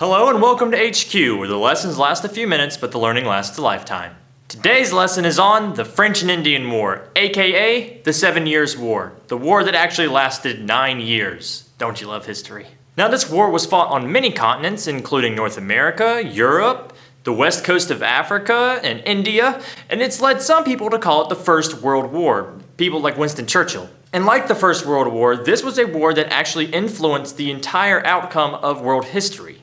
Hello and welcome to HQ, where the lessons last a few minutes, but the learning lasts a lifetime. Today's lesson is on the French and Indian War, aka the 7 Years' War, the war that actually lasted 9 years. Don't you love history? Now, this war was fought on many continents, including North America, Europe, the west coast of Africa, and India, and it's led some people to call it the First World War, people like Winston Churchill. And like the First World War, this was a war that actually influenced the entire outcome of world history.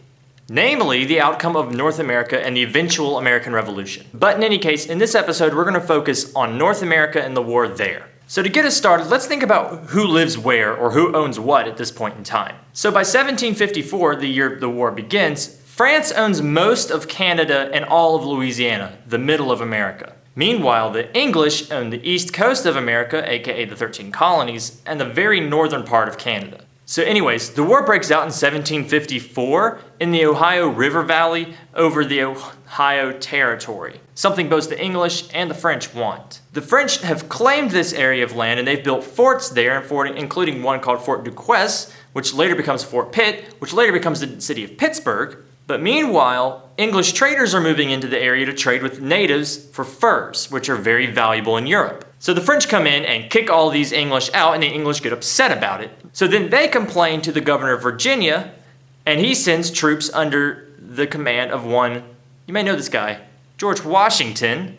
Namely, the outcome of North America and the eventual American Revolution. But in any case, in this episode, we're going to focus on North America and the war there. So to get us started, let's think about who lives where or who owns what at this point in time. So by 1754, the year the war begins, France owns most of Canada and all of Louisiana, the middle of America. Meanwhile, the English own the east coast of America, aka the 13 colonies, and the very northern part of Canada. So anyways, the war breaks out in 1754 in the Ohio River Valley over the Ohio Territory, something both the English and the French want. The French have claimed this area of land and they've built forts there, including one called Fort Duquesne, which later becomes Fort Pitt, which later becomes the city of Pittsburgh. But meanwhile, English traders are moving into the area to trade with natives for furs, which are very valuable in Europe. So the French come in and kick all these English out, and the English get upset about it. So then they complain to the governor of Virginia, and he sends troops under the command of one, you may know this guy, George Washington,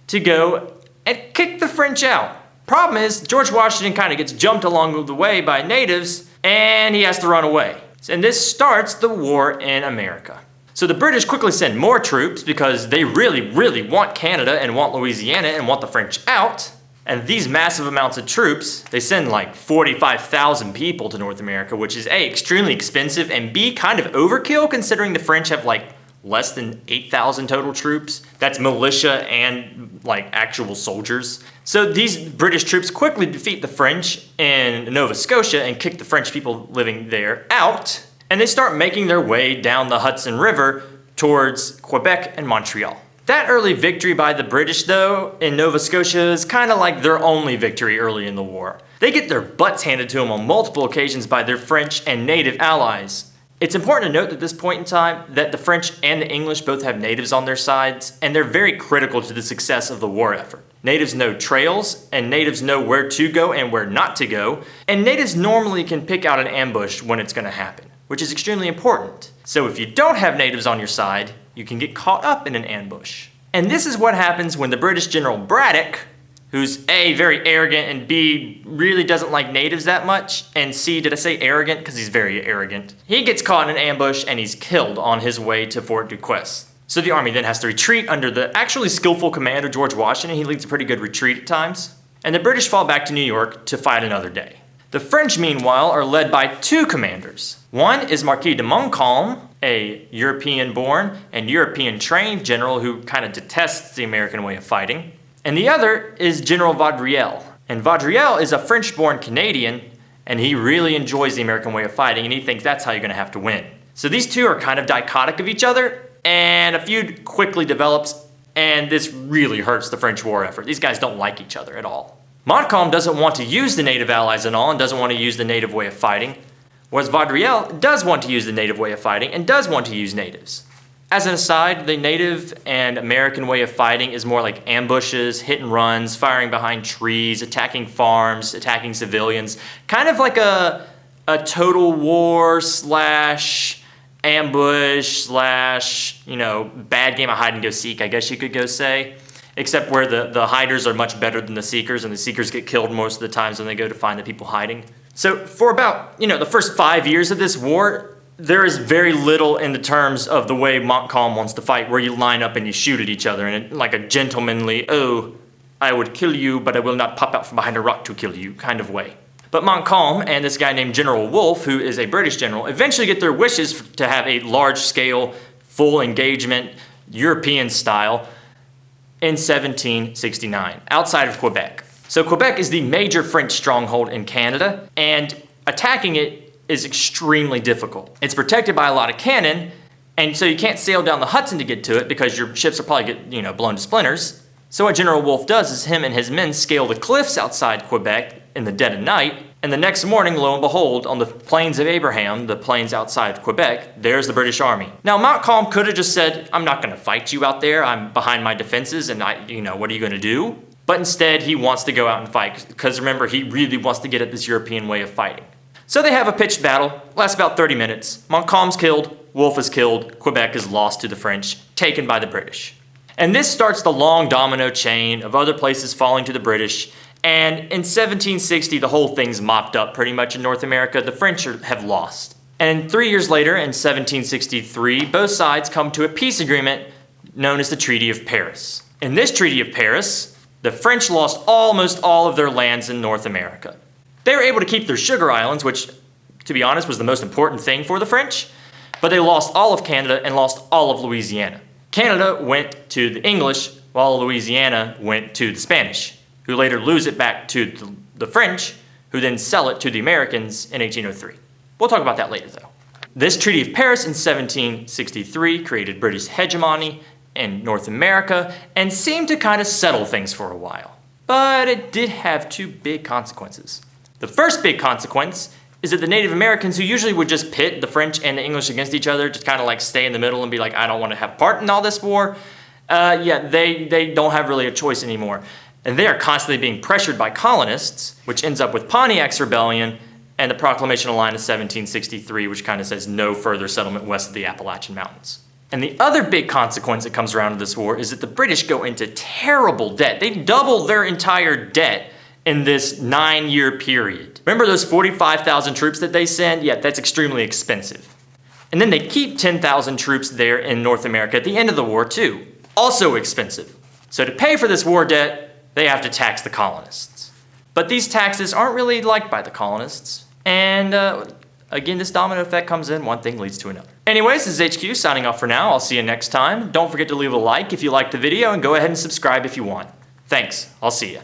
to go and kick the French out. Problem is, George Washington kind of gets jumped along the way by natives, and he has to run away. And this starts the war in America. So the British quickly send more troops because they really want Canada and want Louisiana and want the French out. And these massive amounts of troops, they send like 45,000 people to North America, which is A, extremely expensive, and B, kind of overkill considering the French have like less than 8,000 total troops. That's militia and like actual soldiers. So these British troops quickly defeat the French in Nova Scotia and kick the French people living there out. And they start making their way down the Hudson River towards Quebec and Montreal. That early victory by the British, though, in Nova Scotia is kind of like their only victory early in the war. They get their butts handed to them on multiple occasions by their French and native allies. It's important to note at this point in time that the French and the English both have natives on their sides, and they're very critical to the success of the war effort. Natives know trails, and natives know where to go and where not to go, and natives normally can pick out an ambush when it's going to happen, which is extremely important. So if you don't have natives on your side, you can get caught up in an ambush. And this is what happens when the British General Braddock, who's A, very arrogant, and B, really doesn't like natives that much, and C, did I say arrogant? Because he's very arrogant. He gets caught in an ambush and he's killed on his way to Fort Duquesne. So the army then has to retreat under the actually skillful command of George Washington. He leads a pretty good retreat at times. And the British fall back to New York to fight another day. The French, meanwhile, are led by two commanders. One is Marquis de Montcalm, a European-born and European-trained general who kind of detests the American way of fighting. And the other is General Vaudreuil. And Vaudreuil is a French-born Canadian, and he really enjoys the American way of fighting, and he thinks that's how you're going to have to win. So these two are kind of dichotic of each other, and a feud quickly develops, and this really hurts the French war effort. These guys don't like each other at all. Montcalm doesn't want to use the native allies at all and doesn't want to use the native way of fighting, whereas Vaudreuil does want to use the native way of fighting and does want to use natives. As an aside, the native and American way of fighting is more like ambushes, hit and runs, firing behind trees, attacking farms, attacking civilians, kind of like a total war slash ambush slash, bad game of hide and go seek, I guess you could go say. Except where the hiders are much better than the seekers, and the seekers get killed most of the times when they go to find the people hiding. So for about, the first 5 years of this war, there is very little in the terms of the way Montcalm wants to fight, where you line up and you shoot at each other in like a gentlemanly, oh, I would kill you, but I will not pop out from behind a rock to kill you kind of way. But Montcalm and this guy named General Wolfe, who is a British general, eventually get their wishes to have a large-scale, full engagement, European style, in 1769, outside of Quebec. So Quebec is the major French stronghold in Canada, and attacking it is extremely difficult. It's protected by a lot of cannon, and so you can't sail down the Hudson to get to it because your ships will probably get, blown to splinters. So what General Wolfe does is him and his men scale the cliffs outside Quebec in the dead of night, And the next morning, lo and behold, on the Plains of Abraham, the plains outside of Quebec, there's the British Army. Now, Montcalm could have just said, I'm not going to fight you out there. I'm behind my defenses, and what are you going to do? But instead, he wants to go out and fight, because remember, he really wants to get at this European way of fighting. So they have a pitched battle, lasts about 30 minutes. Montcalm's killed, Wolfe is killed, Quebec is lost to the French, taken by the British. And this starts the long domino chain of other places falling to the British. And in 1760, the whole thing's mopped up pretty much in North America. The French have lost. And 3 years later, in 1763, both sides come to a peace agreement known as the Treaty of Paris. In this Treaty of Paris, the French lost almost all of their lands in North America. They were able to keep their sugar islands, which, to be honest, was the most important thing for the French, but they lost all of Canada and lost all of Louisiana. Canada went to the English, while Louisiana went to the Spanish, who later lose it back to the French, who then sell it to the Americans in 1803. We'll talk about that later, though. This Treaty of Paris in 1763 created British hegemony in North America and seemed to kind of settle things for a while. But it did have two big consequences. The first big consequence is that the Native Americans, who usually would just pit the French and the English against each other, just kind of like stay in the middle and be like, I don't want to have part in all this war, they don't have really a choice anymore. And they are constantly being pressured by colonists, which ends up with Pontiac's Rebellion and the Proclamation of Line of 1763, which kind of says no further settlement west of the Appalachian Mountains. And the other big consequence that comes around to this war is that the British go into terrible debt. They double their entire debt in this 9-year period. Remember those 45,000 troops that they send? Yeah, that's extremely expensive. And then they keep 10,000 troops there in North America at the end of the war too. Also expensive. So to pay for this war debt, they have to tax the colonists. But these taxes aren't really liked by the colonists. And again, this domino effect comes in, one thing leads to another. Anyways, this is HQ signing off for now. I'll see you next time. Don't forget to leave a like if you liked the video and go ahead and subscribe if you want. Thanks. I'll see you.